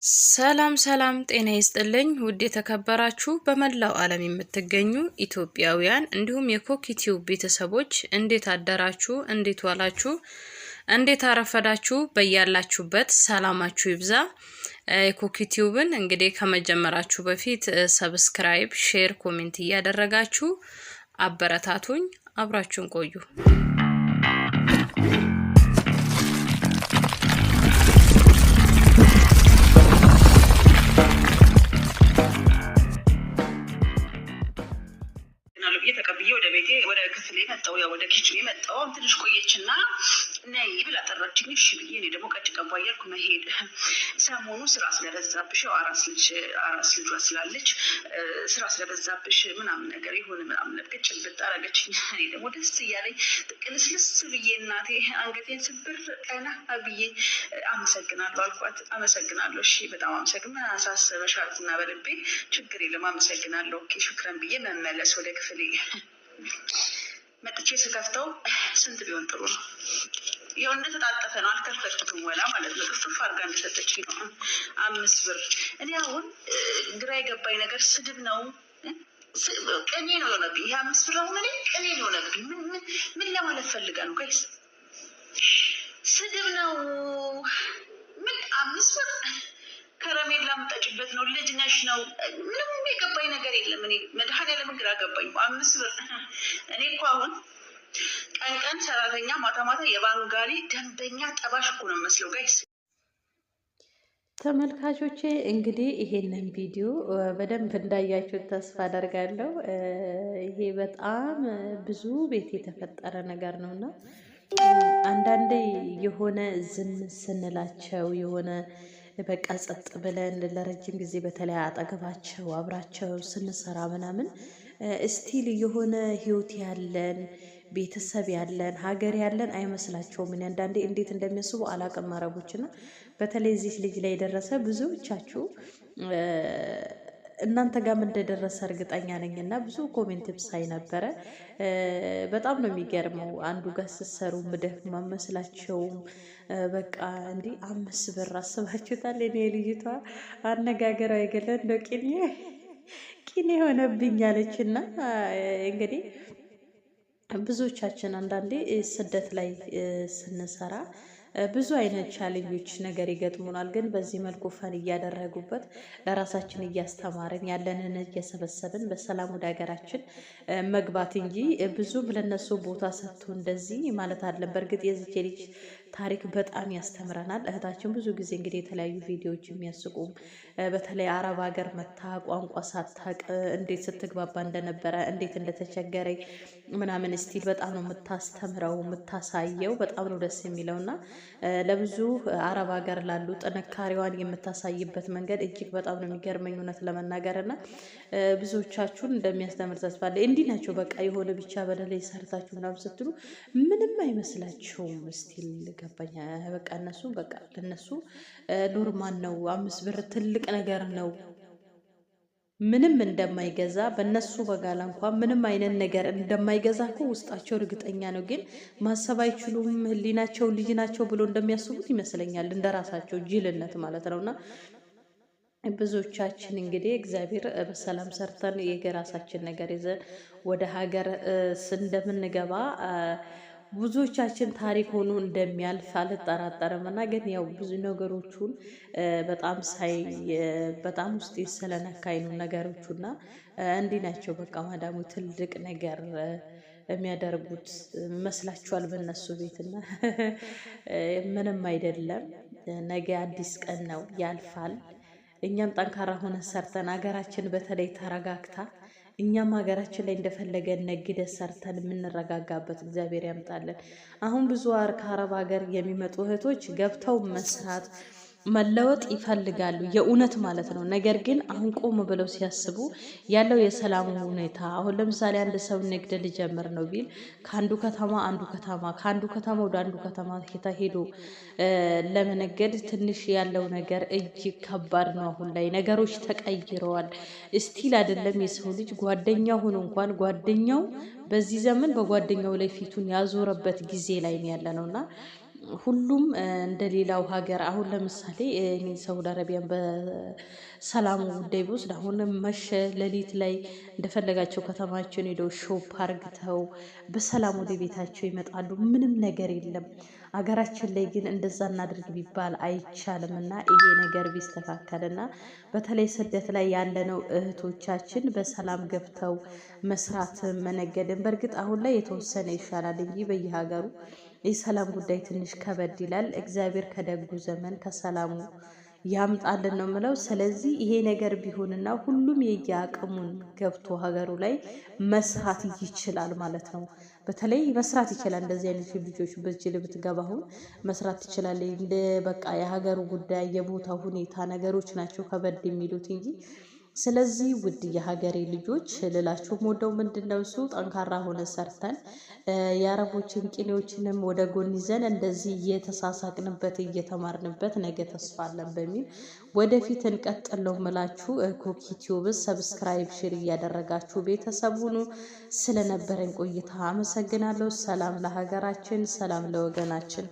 ሰላም ሰላም ጤና ይስጥልኝ ውድ የተከበራችሁ በመላው ዓለም የምትገኙ ኢትዮጵያውያን እንዲሁም የኮኪቲዩብ ቤተሰቦች እንዴት አደራችሁ እንዴት ዋላችሁ እንዴት አረፈዳችሁ በያላችሁበት ሰላማችሁ ይብዛ። የኮኪቲዩብን እንግዲህ ከመጀመራችሁ በፊት ሰብስክራይብ ሼር ኮሜንት እያደረጋችሁ አበረታቱኝ አብራችሁን ቆዩ። ተቀብዬ ወደ ቤቴ ወደ ክፍሌ መጣሁ። ያው ወደ ኪችኔ መጣሁ። ትንሽ ቆየችና ነይ ብላ ጠራችኝ። እሺ ብዬ እኔ ደግሞ ቀጭ ቀባ እያልኩ መሄድ ሰሞኑ ስራ ስለበዛብሽ አራስ ልጇ ስላለች ስራ ስለበዛብሽ ምናምን ነገር ይሁን ምናምን ነገር ጭብጥ አደረገችኝ። እኔ ደግሞ ደስ እያለኝ ቅልስልስ ብዬ እናቴ አንገቴን ስብር ቀና ብዬ አመሰግናለሁ አልኳት። አመሰግናለሁ እሺ በጣም አመሰግን ምን አሳሰበሽ አልኩና በልቤ ችግር የለም አመሰግናለሁ ኦኬ ሹክረን ብዬ መመለስ ወደ ክፍሌ መጥቼ ስከፍተው ስንት ቢሆን ጥሩ ነው? ያው እንደተጣጠፈ ነው። አልከፈትኩትም ወላ ማለት ነው። ጥፍጥፍ አድርጋ እንደሰጠችኝ ነው 5 ብር። እኔ አሁን ግራ የገባኝ ነገር ስድብ ነው ቅኔ ነው የሆነብኝ። ይሄ 5 ብር አሁን እኔ ቅኔ ነው የሆነብኝ። ምን ለማለት ፈልጋ ነው ጋይስ? ስድብ ነው ምን 5 ብር ከረሜላ የምጠጭበት ነው። ልጅ ነሽ ነው። ምንም የገባኝ ነገር የለም። እኔ መድኃኒዓለም ግራ ገባኝ። 5 ብር እኔ እኮ አሁን ቀን ቀን ሰራተኛ ማታ ማታ የባንጋሊ ደንበኛ ጠባሽ እኮ ነው መስለው ጋይስ። ተመልካቾቼ እንግዲህ ይሄንን ቪዲዮ በደንብ እንዳያችሁ ተስፋ አደርጋለሁ። ይሄ በጣም ብዙ ቤት የተፈጠረ ነገር ነውና አንዳንዴ የሆነ ዝም ስንላቸው የሆነ በቃ ጸጥ ብለን ለረጅም ጊዜ በተለይ አጠገባቸው አብራቸው ስንሰራ ምናምን ስቲል የሆነ ህይወት ያለን ቤተሰብ ያለን ሀገር ያለን አይመስላቸውም። እኔ አንዳንዴ እንዴት እንደሚያስቡ አላቅም። አረቦችና በተለይ እዚህ ልጅ ላይ የደረሰ ብዙዎቻችሁ እናንተ ጋርም እንደደረሰ እርግጠኛ ነኝና ብዙ ኮሜንትም ሳይ ነበረ። በጣም ነው የሚገርመው። አንዱ ጋር ስትሰሩ ምደክማ መስላቸውም በቃ እንዲህ 5 ብር አስባችሁታል? እኔ ልጅቷ አነጋገሯ አይገለ እንደ ቂኔ ሆነብኝ አለችና እንግዲህ ብዙዎቻችን አንዳንዴ ስደት ላይ ስንሰራ ብዙ አይነት ቻሌንጆች ነገር ይገጥሙናል። ግን በዚህ መልኩ ፈን እያደረጉበት ለራሳችን እያስተማርን ያለንን እየሰበሰብን በሰላም ወደ ሀገራችን መግባት እንጂ ብዙም ለነሱ ቦታ ሰጥቶ እንደዚህ ማለት አለን። በእርግጥ የዚች ልጅ ታሪክ በጣም ያስተምረናል። እህታችን ብዙ ጊዜ እንግዲህ የተለያዩ ቪዲዮዎች የሚያስቁም በተለይ አረብ ሀገር መታ ቋንቋ ሳታቅ እንዴት ስትግባባ እንደነበረ እንዴት እንደተቸገረ ምናምን ስቲል በጣም ነው የምታስተምረው የምታሳየው። በጣም ነው ደስ የሚለውና ለብዙ አረብ ሀገር ላሉ ጥንካሬዋን የምታሳይበት መንገድ እጅግ በጣም ነው የሚገርመኝ እውነት ለመናገርና ብዙዎቻችሁን እንደሚያስተምር ተስፋ አለኝ። እንዲህ ናቸው በቃ የሆነ ብቻ በደላይ ሰርታችሁ ምናምን ስትሉ ምንም አይመስላችሁም። ስቲል ገባኝ በቃ እነሱ በቃ ለነሱ ኖርማል ነው። 5 ብር ትልቅ ነገር ነው። ምንም እንደማይገዛ በእነሱ በጋላ እንኳን ምንም አይነት ነገር እንደማይገዛ እኮ ውስጣቸው እርግጠኛ ነው። ግን ማሰብ አይችሉም። ህሊናቸው ልጅ ናቸው ብሎ እንደሚያስቡት ይመስለኛል። እንደራሳቸው ጅልነት ማለት ነውና ብዙዎቻችን እንግዲህ እግዚአብሔር በሰላም ሰርተን የራሳችን ነገር ይዘን ወደ ሀገር እንደምንገባ ብዙዎቻችን ታሪክ ሆኖ እንደሚያልፍ አልጠራጠርም። እና ግን ያው ብዙ ነገሮቹን በጣም ውስጥ ስለነካኝ ነው ነገሮቹና እንዲህ ናቸው በቃ ማዳሙ ትልቅ ነገር የሚያደርጉት መስላችኋል በእነሱ ቤትና ምንም አይደለም። ነገ አዲስ ቀን ነው ያልፋል። እኛም ጠንካራ ሆነን ሰርተን ሀገራችን በተለይ ተረጋግታ እኛም ሀገራችን ላይ እንደፈለገ ነግደ ሰርተን የምንረጋጋበት እግዚአብሔር ያምጣለን። አሁን ብዙ ከአረብ ሀገር የሚመጡ እህቶች ገብተው መስራት መለወጥ ይፈልጋሉ የእውነት ማለት ነው። ነገር ግን አሁን ቆም ብለው ሲያስቡ ያለው የሰላሙ ሁኔታ አሁን ለምሳሌ አንድ ሰው ንግድ ልጀምር ነው ቢል ከአንዱ ከተማ ከአንዱ ከተማ ወደ አንዱ ከተማ ሄዶ ለመነገድ ትንሽ ያለው ነገር እጅግ ከባድ ነው። አሁን ላይ ነገሮች ተቀይረዋል። ስቲል አይደለም የሰው ልጅ ጓደኛ ሆኖ እንኳን ጓደኛው በዚህ ዘመን በጓደኛው ላይ ፊቱን ያዞረበት ጊዜ ላይ ነው ያለነውና ሁሉም እንደሌላው ሀገር አሁን ለምሳሌ እኔ ሳውዲ አረቢያን በሰላሙ ጉዳይ ብወስድ አሁንም መሸ ሌሊት ላይ እንደፈለጋቸው ከተማቸውን ሄደው ሾፕ አርግተው በሰላም ወደ ቤታቸው ይመጣሉ። ምንም ነገር የለም። አገራችን ላይ ግን እንደዛ እናድርግ ቢባል አይቻልም እና ይሄ ነገር ቢስተካከልና በተለይ ስደት ላይ ያለነው እህቶቻችን በሰላም ገብተው መስራትን መነገድን በእርግጥ አሁን ላይ የተወሰነ ይሻላል እንጂ በየሀገሩ የሰላም ጉዳይ ትንሽ ከበድ ይላል። እግዚአብሔር ከደጉ ዘመን ከሰላሙ ያምጣልን ነው ምለው። ስለዚህ ይሄ ነገር ቢሆንና ሁሉም የየአቅሙን ገብቶ ሀገሩ ላይ መስራት ይችላል ማለት ነው። በተለይ መስራት ይችላል። እንደዚህ አይነት ልጆች በጅል ብትገባ አሁን መስራት ትችላለች። እንደ በቃ የሀገሩ ጉዳይ የቦታ ሁኔታ ነገሮች ናቸው ከበድ የሚሉት እንጂ። ስለዚህ ውድ የሀገሬ ልጆች ልላችሁ ወደው ምንድነው እሱ ጠንካራ ሆነ ሰርተን የአረቦችን ቅኔዎችንም ወደ ጎን ይዘን እንደዚህ እየተሳሳቅንበት እየተማርንበት ነገ ተስፋ አለን በሚል ወደፊት እንቀጥል ነው ምላችሁ። ኮክ ዩቲዩብ ሰብስክራይብ ሼር እያደረጋችሁ ቤተሰብ ሁኑ። ስለነበረን ቆይታ አመሰግናለሁ። ሰላም ለሀገራችን፣ ሰላም ለወገናችን።